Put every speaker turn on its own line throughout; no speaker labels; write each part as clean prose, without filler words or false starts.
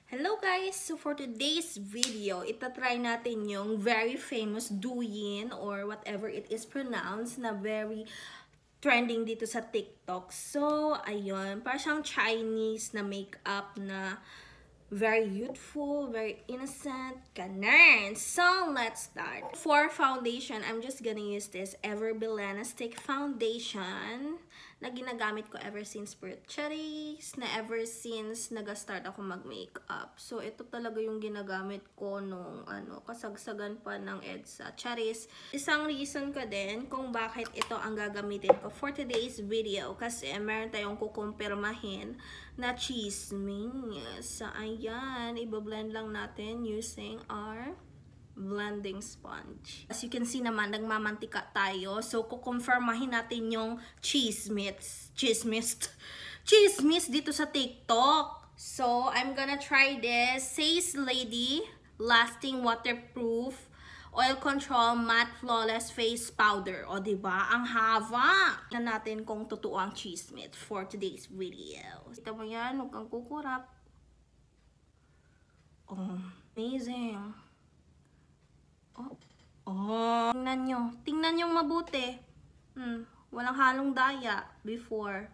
Hello guys! So for today's video, itatry natin yung very famous Douyin or whatever it is pronounced na very trending dito sa TikTok. So, ayun. Parang siyang Chinese na makeup na very youthful, very innocent, ganun. So, let's start. For foundation, I'm just gonna use this Everbilena Stick Foundation na ginagamit ko ever since birth cherries, na ever since nag-start ako mag-makeup. So, ito talaga yung ginagamit ko nung kasagsagan pa ng EDSA cherries. Isang reason ko din kung bakit ito ang gagamitin ko for today's video kasi meron tayong kukumpirmahin na chismis. So, ayan, ibablend lang natin using our blending sponge. As you can see naman, nagmamantika tayo. So, kukonfirmahin natin yung chismis dito sa TikTok. So, I'm gonna try this Says Lady Lasting Waterproof Oil Control Matte Flawless Face Powder. O, diba? Ang haba! Na natin kung totoo ang chismis for today's video. Kita mo yan, huwag kang kukurap. Oh, amazing. Oh, tingnan nyo mabuti. Walang halong daya before,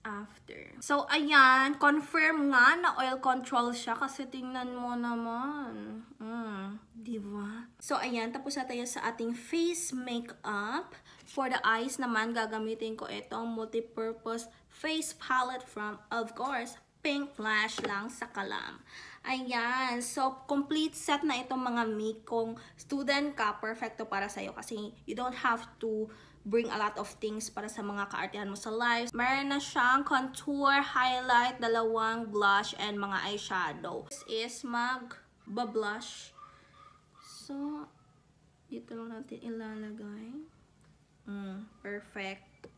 after. So, ayan, confirm nga na oil control siya kasi tingnan mo naman. Diba? So, ayan, tapos na tayo sa ating face makeup. For the eyes naman, gagamitin ko itong multi-purpose face palette from, of course, Pink Flash lang sa Kalam. Ayan. So, complete set na itong mga make. Kung student ka, perfecto para sa'yo kasi you don't have to bring a lot of things para sa mga kaartihan mo sa life. Meron na siyang contour, highlight, dalawang blush, and mga eyeshadow. This is mag-blush. So, dito lang natin ilalagay. Perfect.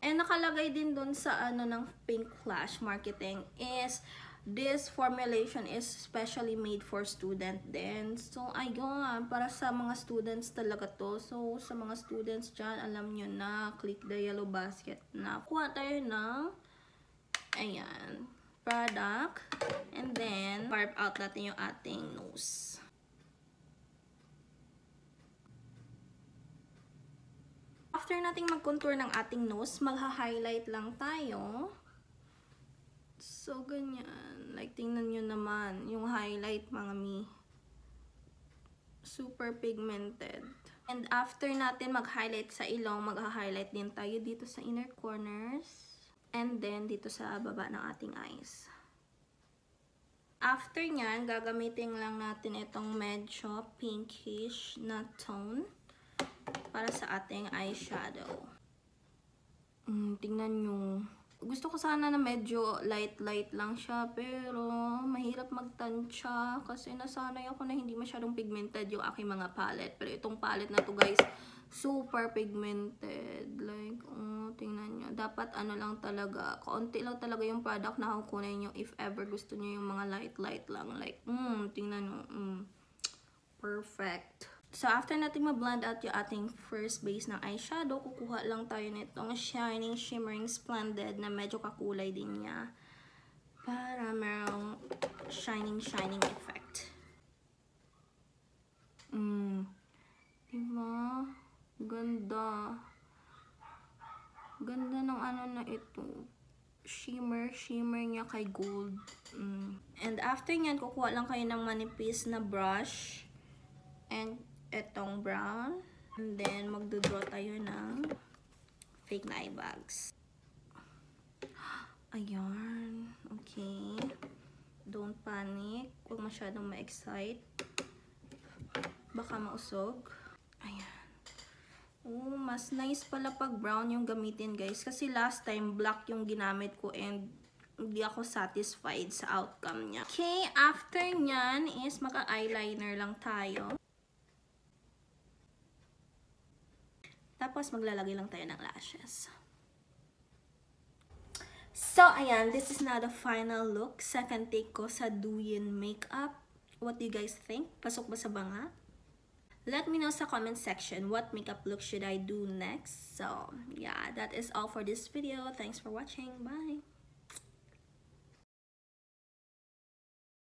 And nakalagay din dun sa ng Pink Flash marketing is this formulation is specially made for student din. So, ayun, para sa mga students talaga to. So, sa mga students dyan, alam nyo na, click the yellow basket na. Kuha tayo ng, ayan, product. And then, carve out natin yung ating nose. After nating mag-contour ng ating nose, magha-highlight lang tayo. So, ganyan. Like, tingnan nyo naman yung highlight, mga mi. Super pigmented. And after natin mag-highlight sa ilong, magha-highlight din tayo dito sa inner corners. And then, dito sa baba ng ating eyes. After nyan, gagamitin lang natin itong medyo pinkish na tone para sa ating eyeshadow. Tingnan nyo. Gusto ko sana na medyo light lang siya, pero mahirap magtansya kasi nasanay ako na hindi masyadong pigmented yung aking mga palette. Pero itong palette na to, guys, super pigmented. Like, tingnan nyo. Dapat lang talaga, kaunti lang talaga yung product na kukunin nyo if ever gusto nyo yung mga light lang. Like, tingnan nyo. Perfect. So, after natin ma-blend out yung ating first base ng eyeshadow, kukuha lang tayo nitong Shining Shimmering Splendid na medyo kakulay din niya para merong shining effect. Diba? Ganda. Ganda ng na ito. Shimmer niya kay gold. And after nyan, kukuha lang kayo ng manipis na brush. And etong brown. And then, magdodraw tayo ng fake na eye bags. Ayan. Okay. Don't panic. Huwag masyadong ma-excite. Baka mausog. Ayan. Oh, mas nice pala pag brown yung gamitin, guys. Kasi last time, black yung ginamit ko and hindi ako satisfied sa outcome niya. Okay, after nyan is maka-eyeliner lang tayo. Tapos, maglalagay lang tayo ng lashes. So, ayan. This is now the final look. Second take ko sa Douyin makeup. What do you guys think? Pasok ba sa banga? Let me know sa comment section what makeup look should I do next. So, yeah. That is all for this video. Thanks for watching. Bye!